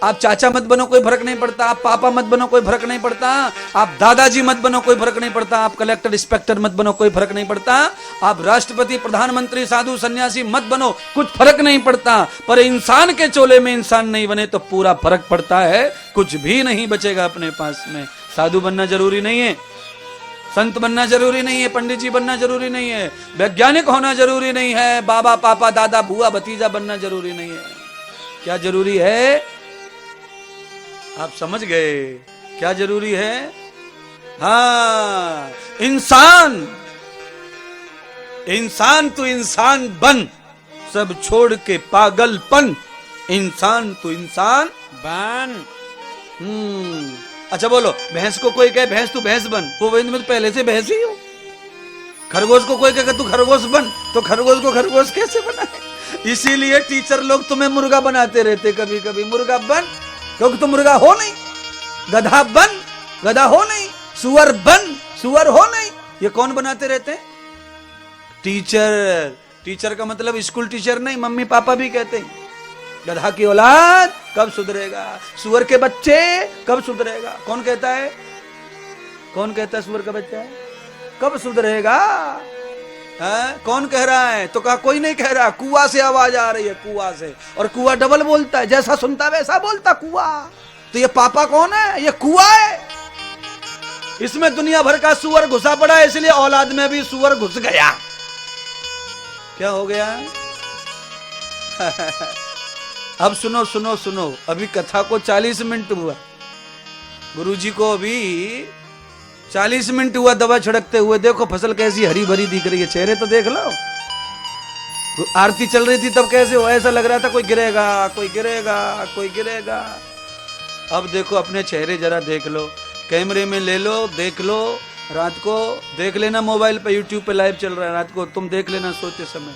आप चाचा मत बनो कोई फर्क नहीं पड़ता, आप पापा मत बनो कोई फर्क नहीं पड़ता, आप दादाजी मत बनो कोई फर्क नहीं पड़ता, आप कलेक्टर इंस्पेक्टर मत बनो कोई फर्क नहीं पड़ता, आप राष्ट्रपति प्रधानमंत्री साधु सन्यासी मत बनो कुछ फर्क नहीं पड़ता, पर इंसान के चोले में इंसान नहीं बने तो पूरा फर्क पड़ता है, कुछ भी नहीं बचेगा अपने पास में। साधु बनना जरूरी नहीं है, संत बनना जरूरी नहीं है, पंडित जी बनना जरूरी नहीं है, वैज्ञानिक होना जरूरी नहीं है, बाबा पापा दादा बुआ भतीजा बनना जरूरी नहीं है। क्या जरूरी है? आप समझ गए क्या जरूरी है? हाँ, इंसान, इंसान तो इंसान बन, सब छोड़ के पागलपन, इंसान तो इंसान बन। अच्छा बोलो, भैंस को कोई कहे भैंस तू भैंस बन, वो मैं तो पहले से भैंस ही हूं। खरगोश को कोई कहे तू खरगोश बन, तो खरगोश को खरगोश कैसे बना है? इसीलिए टीचर लोग तुम्हें मुर्गा बनाते रहते, कभी कभी मुर्गा बन, क्योंकि तुम मुर्गा हो नहीं। गधा बन, गधा हो नहीं। सुअर बन, सुअर हो नहीं। ये कौन बनाते रहते हैं? टीचर। टीचर का मतलब स्कूल टीचर नहीं, मम्मी पापा भी कहते हैं। गधा की औलाद कब सुधरेगा, सुअर के बच्चे कब सुधरेगा? कौन कहता है? कौन कहता है सुअर का बच्चा कब सुधरेगा? कौन कह रहा है? तो कहा कोई नहीं कह रहा, कुआं से आवाज आ रही है, कुआं से। और कुआं डबल बोलता है, जैसा सुनता वैसा बोलता कुआं। तो ये पापा कौन है? ये कुआं है। इसमें दुनिया भर का सुअर घुसा पड़ा है, इसलिए औलाद में भी सुअर घुस गया। क्या हो गया? अब सुनो सुनो सुनो, अभी कथा को 40 मिनट हुआ, गुरुजी को अभी 40 मिनट हुआ दवा छिड़कते हुए। देखो फसल कैसी हरी भरी दिख रही है, चेहरे तो देख लो। आरती चल रही थी तब कैसे हो, ऐसा लग रहा था कोई गिरेगा, कोई गिरेगा, कोई गिरेगा। अब देखो अपने चेहरे जरा देख लो, कैमरे में ले लो, देख लो। रात को देख लेना, मोबाइल पे यूट्यूब पे लाइव चल रहा है, रात को तुम देख लेना सोते समय।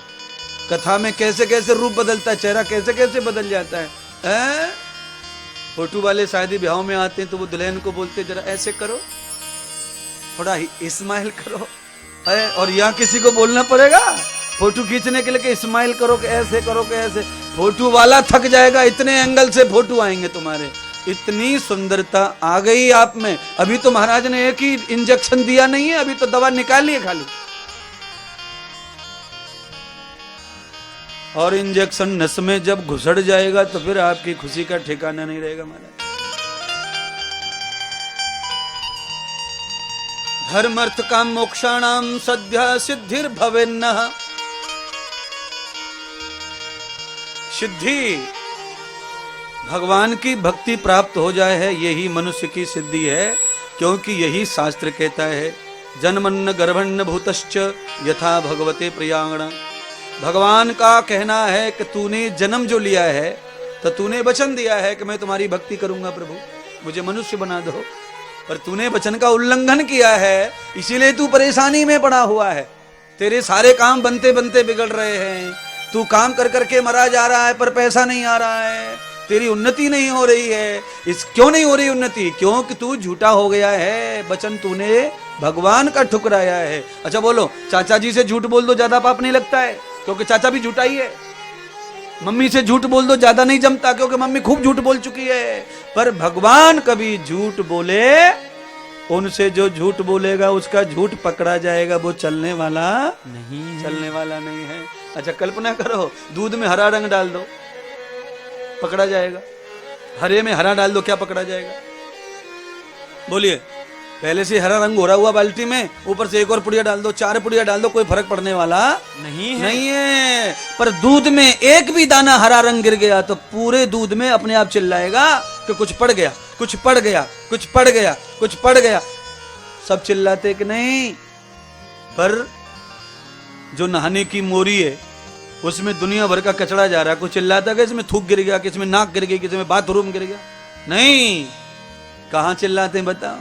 कथा में कैसे कैसे रूप बदलता है, चेहरा कैसे कैसे बदल जाता है। फोटो वाले शादी ब्याह में आते हैं तो वो दुल्हन को बोलते जरा ऐसे करो, थोड़ा स्माइल करो। और यहाँ किसी को बोलना पड़ेगा फोटो खींचने के लिए कि स्माइल करो, कि ऐसे करो, कि ऐसे। फोटो वाला थक जाएगा, इतने एंगल से फोटो आएंगे तुम्हारे। इतनी सुंदरता आ गई आप में। अभी तो महाराज ने एक ही इंजेक्शन दिया नहीं है, अभी तो दवा निकाली है खाली। और इंजेक्शन नस में जब घुसड़ जाएगा तो फिर आपकी खुशी का ठिकाना नहीं रहेगा महाराज। धर्मर्थ काम मोक्षाणाम सद्य सिद्धिर भवेन्नः। सिद्धि भगवान की भक्ति प्राप्त हो जाए है, यही मनुष्य की सिद्धि है। क्योंकि यही शास्त्र कहता है, जन्मन्न गर्भन्न भूतश्च यथा भगवते प्रियांगण। भगवान का कहना है कि तूने जन्म जो लिया है तो तूने वचन दिया है कि मैं तुम्हारी भक्ति करूंगा प्रभु, मुझे मनुष्य बना दो। पर तूने वचन का उल्लंघन किया है, इसीलिए तू परेशानी में पड़ा हुआ है। तेरे सारे काम बनते बनते बिगड़ रहे हैं। तू काम कर करके मरा जा रहा है पर पैसा नहीं आ रहा है, तेरी उन्नति नहीं हो रही है। क्यों नहीं हो रही उन्नति? क्योंकि तू झूठा हो गया है, वचन तूने भगवान का ठुकराया है। अच्छा बोलो, चाचा जी से झूठ बोल दो ज्यादा पाप नहीं लगता है, क्योंकि चाचा भी झूठा ही है। मम्मी से झूठ बोल दो ज्यादा नहीं जमता, क्योंकि मम्मी खूब झूठ बोल चुकी है। पर भगवान कभी झूठ बोले, उनसे जो झूठ बोलेगा उसका झूठ पकड़ा जाएगा, वो चलने वाला नहीं है। चलने वाला नहीं है। अच्छा कल्पना करो, दूध में हरा रंग डाल दो, पकड़ा जाएगा। हरे में हरा डाल दो, क्या पकड़ा जाएगा? बोलिए। पहले से हरा रंग हो रहा हुआ बाल्टी में, ऊपर से एक और पुड़िया डाल दो, 4 पुड़िया डाल दो, कोई फर्क पड़ने वाला नहीं है। पर दूध में एक भी दाना हरा रंग गिर गया तो पूरे दूध में अपने आप चिल्लाएगा कि कुछ पड़ गया, कुछ पड़ गया, कुछ पड़ गया, कुछ पड़ गया। सब चिल्लाते कि नहीं। पर जो नहाने की मोरी है उसमें दुनिया भर का कचरा जा रहा है, कोई चिल्लाता कि इसमें थूक गिर गया, किसी में नाक गिर गई, किसी में बाथरूम गिर गया। नहीं, कहां चिल्लाते हैं बताओ?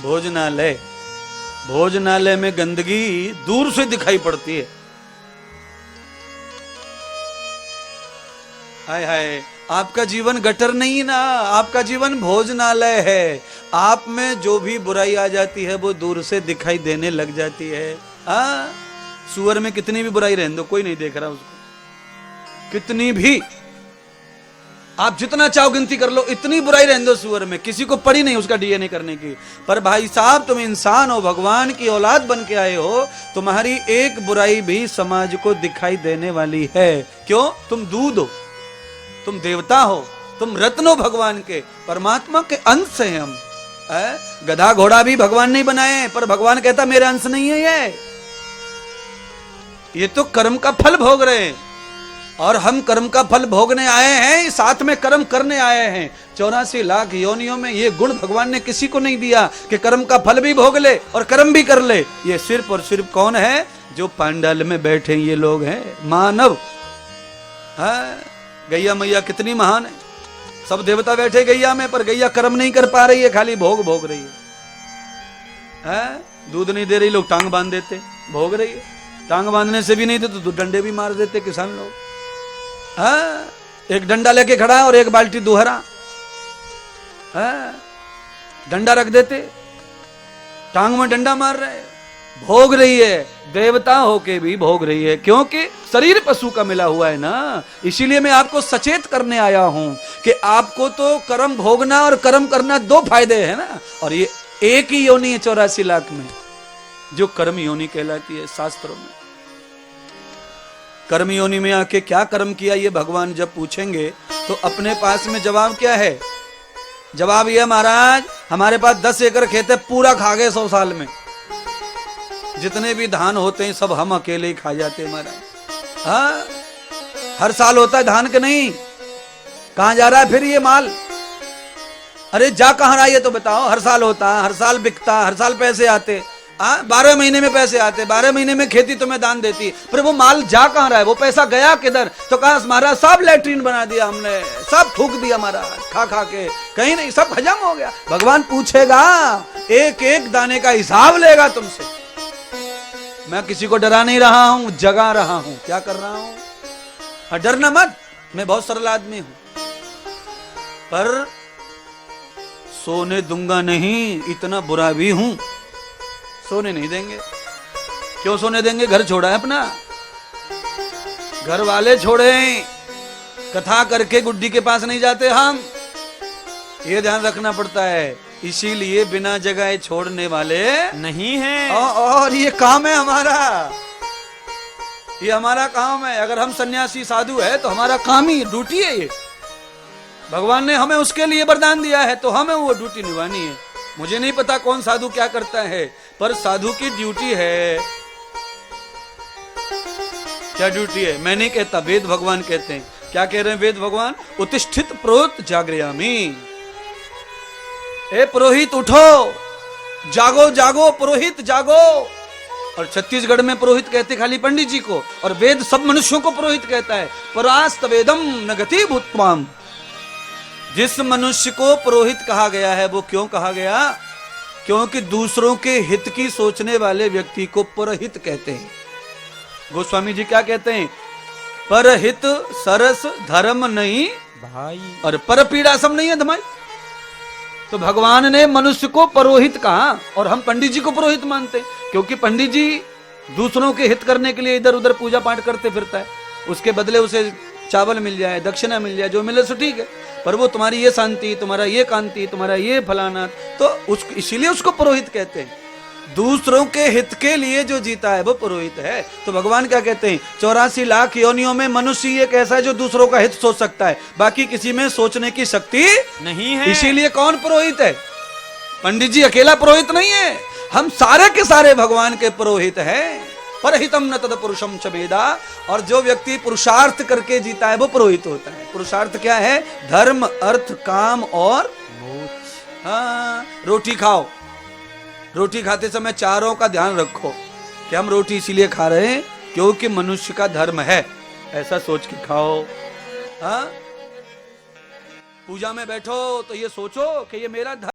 भोजनालय। भोजनालय में गंदगी दूर से दिखाई पड़ती है। हाय हाय, आपका जीवन गटर नहीं ना, आपका जीवन भोजनालय है। आप में जो भी बुराई आ जाती है वो दूर से दिखाई देने लग जाती है। सुअर में कितनी भी बुराई रहने दो, कोई नहीं देख रहा उसको, कितनी भी। आप जितना चाहो गिनती कर लो, इतनी बुराई रहने दो सुअर में, किसी को पड़ी नहीं उसका डीएनए करने की। पर भाई साहब तुम इंसान हो, भगवान की औलाद बन के आए हो, तुम्हारी एक बुराई भी समाज को दिखाई देने वाली है। क्यों? तुम दूध हो, तुम देवता हो, तुम रत्न हो भगवान के, परमात्मा के अंश हैं हम। गधा घोड़ा भी भगवान नहीं बनाए, पर भगवान कहता मेरे अंश नहीं है ये तो कर्म का फल भोग रहे हैं, और हम कर्म का फल भोगने आए हैं, साथ में कर्म करने आए हैं। 84 लाख योनियों में ये गुण भगवान ने किसी को नहीं दिया कि कर्म का फल भी भोग ले और कर्म भी कर ले। ये सिर्फ और सिर्फ कौन है? जो पांडाल में बैठे ये लोग हैं, मानव। गैया मैया कितनी महान है, सब देवता बैठे गैया में, पर गैया कर्म नहीं कर पा रही है, खाली भोग भोग रही है। दूध नहीं दे रही, लोग टांग बांध देते, भोग रही है। टांग बांधने से भी नहीं देते तो डंडे भी मार देते किसान लोग। एक डंडा लेके खड़ा है और एक बाल्टी दोहरा, डंडा रख देते, टांग में डंडा मार रहे, भोग रही है, देवता होके भी भोग रही है, क्योंकि शरीर पशु का मिला हुआ है ना। इसीलिए मैं आपको सचेत करने आया हूं कि आपको तो कर्म भोगना और कर्म करना दो फायदे हैं ना, और ये एक ही योनि है 84 लाख में, जो कर्म योनि कहलाती है शास्त्रों में। कर्म योनि में आके क्या कर्म किया ये भगवान जब पूछेंगे तो अपने पास में जवाब क्या है? जवाब ये, महाराज हमारे पास 10 एकड़ खेत है, पूरा खा गए 100 साल में, जितने भी धान होते हैं सब हम अकेले ही खा जाते हैं महाराज। हर साल होता है धान के नहीं, कहां जा रहा है फिर ये माल? अरे जा कहां रहा है ये तो बताओ। हर साल होता, हर साल बिकता, हर साल पैसे आते, 12 महीने में पैसे आते, 12 महीने में खेती तुम्हें दान देती, पर वो माल जा कहां रहा है? वो पैसा गया किधर? तो कहा महाराज सब लैट्रीन बना दिया हमने, सब थूक दिया महाराज, खा खा के, कहीं नहीं, सब हजम हो गया। भगवान पूछेगा, एक एक दाने का हिसाब लेगा तुमसे। मैं किसी को डरा नहीं रहा हूं, जगा रहा हूं। क्या कर रहा हूं? डरना मत, मैं बहुत सरल आदमी हूं, पर सोने दूंगा नहीं, इतना बुरा भी हूं, सोने नहीं देंगे। क्यों सोने देंगे? घर छोड़ा है अपना, घर वाले छोड़े, कथा करके गुड्डी के पास नहीं जाते हम, ये ध्यान रखना पड़ता है। इसीलिए बिना जगह छोड़ने वाले नहीं हैं। और ये काम है हमारा, ये हमारा काम है। अगर हम सन्यासी साधु है तो हमारा काम ही, ड्यूटी है ये। भगवान ने हमें उसके लिए वरदान दिया है, तो हमें वो ड्यूटी निभानी है। मुझे नहीं पता कौन साधु क्या करता है, पर साधु की ड्यूटी है। क्या ड्यूटी है? मैं नहीं कहता, वेद भगवान कहते हैं। क्या कह रहे हैं वेद भगवान? उत्तिष्ठित प्रोत जागृयामि। ए पुरोहित उठो, जागो जागो, पुरोहित जागो। और छत्तीसगढ़ में पुरोहित कहते खाली पंडित जी को, और वेद सब मनुष्यों को पुरोहित कहता है। परास्त वेदम न गति भूत्वाम। जिस मनुष्य को पुरोहित कहा गया है, वो क्यों कहा गया? क्योंकि दूसरों के हित की सोचने वाले व्यक्ति को परहित कहते हैं। गोस्वामी जी क्या कहते हैं? परहित सरस धर्म नहीं भाई, और पर पीड़ा सम नहीं है धमाई। तो भगवान ने मनुष्य को पुरोहित कहा, और हम पंडित जी को पुरोहित मानते, क्योंकि पंडित जी दूसरों के हित करने के लिए इधर उधर पूजा पाठ करते फिरता है, उसके बदले उसे चावल मिल जाए, दक्षिणा मिल जाए, जो मिले सो ठीक है, पर वो तुम्हारी ये शांति, तुम्हारा ये कांति, तुम्हारा ये फलाना, तो इसीलिए उसको पुरोहित कहते हैं। दूसरों के हित के लिए जो जीता है वो पुरोहित है। तो भगवान क्या कहते हैं? 84 लाख योनियों में मनुष्य एक ऐसा है जो दूसरों का हित सोच सकता है, बाकी किसी में सोचने की शक्ति नहीं है। इसीलिए कौन पुरोहित है? पंडित जी अकेला पुरोहित नहीं है, हम सारे के सारे भगवान के पुरोहित हैं। परहितम न तद पुरुषम च वेदा। और जो व्यक्ति पुरुषार्थ करके जीता है वो पुरोहित होता है। पुरुषार्थ क्या है? धर्म, अर्थ, काम और मोक्ष। हाँ, रोटी खाओ, रोटी खाते समय चारों का ध्यान रखो कि हम रोटी इसीलिए खा रहे हैं क्योंकि मनुष्य का धर्म है, ऐसा सोच के खाओ। हाँ, पूजा में बैठो तो ये सोचो कि ये मेरा धर्म